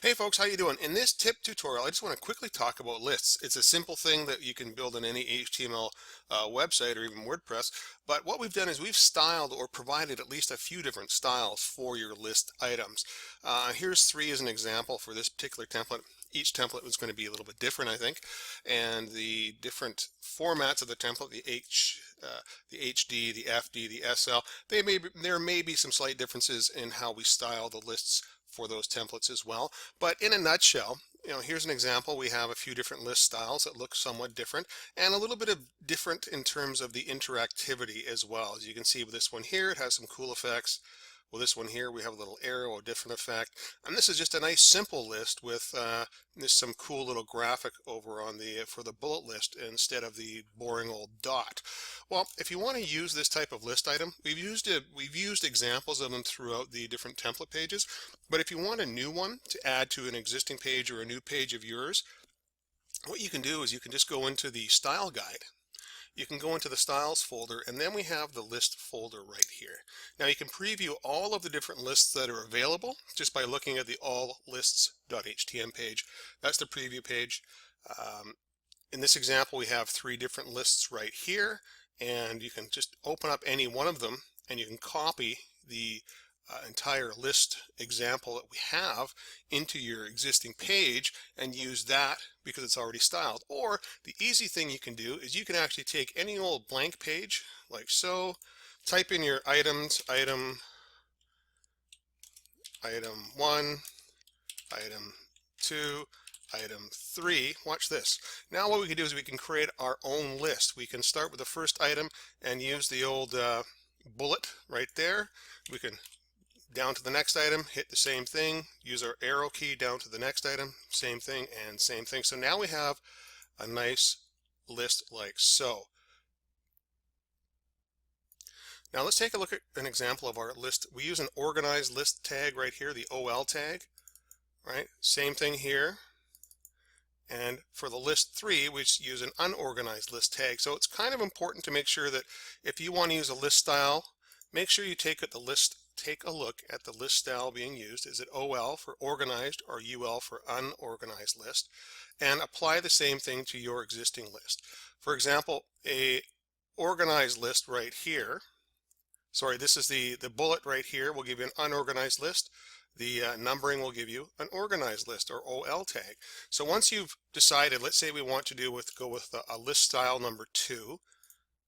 Hey folks, how you doing? In this tip tutorial, I just want to quickly talk about lists. It's a simple thing that you can build in any HTML website or even WordPress. But what we've done is we've styled or provided at least a few different styles for your list items. Here's three as an example for this particular template. Each template is going to be a little bit different, I think, and the different formats of the template, the HD, the FD, the SL, there may be some slight differences in how we style the lists for those templates as well. But in a nutshell, here's an example. We have a few different list styles that look somewhat different and a little bit of different in terms of the interactivity as well. As you can see with this one here, it has some cool effects. Well, this one here, we have a little arrow, a different effect. And this is just a nice simple list with this some cool little graphic over on the for the bullet list instead of the boring old dot. Well, if you want to use this type of list item, we've used examples of them throughout the different template pages. But if you want a new one to add to an existing page or a new page of yours, what you can do is you can just go into the style guide. You can go into the styles folder, and then we have the list folder right here. Now you can preview all of the different lists that are available just by looking at the allists.htm page. That's the preview page. In this example, we have three different lists right here, and you can just open up any one of them and you can copy the entire list example that we have into your existing page and use that because it's already styled. Or the easy thing you can do is you can actually take any old blank page like so, type in your items, item 1, item 2, item 3. Watch this. Now what we can do is we can create our own list. We can start with the first item and use the old bullet right there. We can down to the next item, hit the same thing, use our arrow key down to the next item, same thing and same thing. So now we have a nice list like so. Now let's take a look at an example of our list. We use an organized list tag right here, the OL tag, right? Same thing here. And for the list 3, we use an unorganized list tag. So it's kind of important to make sure that if you want to use a list style, make sure you take a look at the list style being used. Is it OL for organized or UL for unorganized list? And apply the same thing to your existing list. For example, a organized list right here, sorry, this is the bullet right here will give you an unorganized list. The numbering will give you an organized list or OL tag. So once you've decided, let's say we want to go with a list style number 2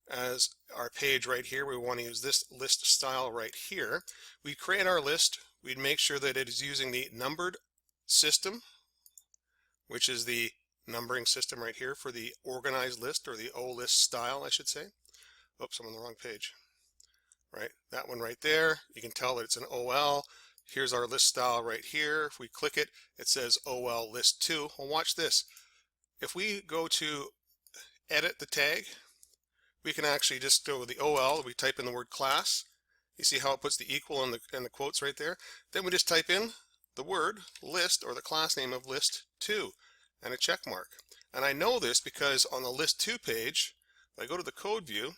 as our page right here. We want to use this list style right here. We create our list. We'd make sure that it is using the numbered system, which is the numbering system right here for the organized list, or the O list style, I should say. Oops, I'm on the wrong page. Right, that one right there. You can tell that it's an OL. Here's our list style right here. If we click it, it says OL list 2. Well, watch this. If we go to edit the tag, we can actually just go with the OL. We type in the word class. You see how it puts the equal in the quotes right there? Then we just type in the word list, or the class name of list 2, and a check mark. And I know this because on the list 2 page, if I go to the code view,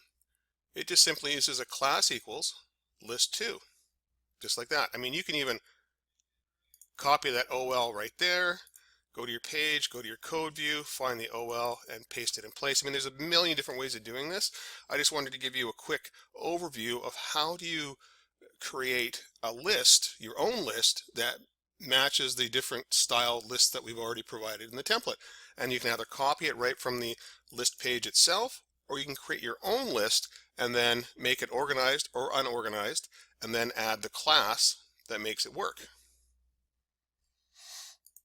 it just simply uses a class equals list 2, just like that. I mean, you can even copy that OL right there, go to your page, go to your code view, find the OL and paste it in place. I mean, there's a million different ways of doing this. I just wanted to give you a quick overview of how do you create a list, your own list, that matches the different style lists that we've already provided in the template. And you can either copy it right from the list page itself, or you can create your own list and then make it organized or unorganized, and then add the class that makes it work.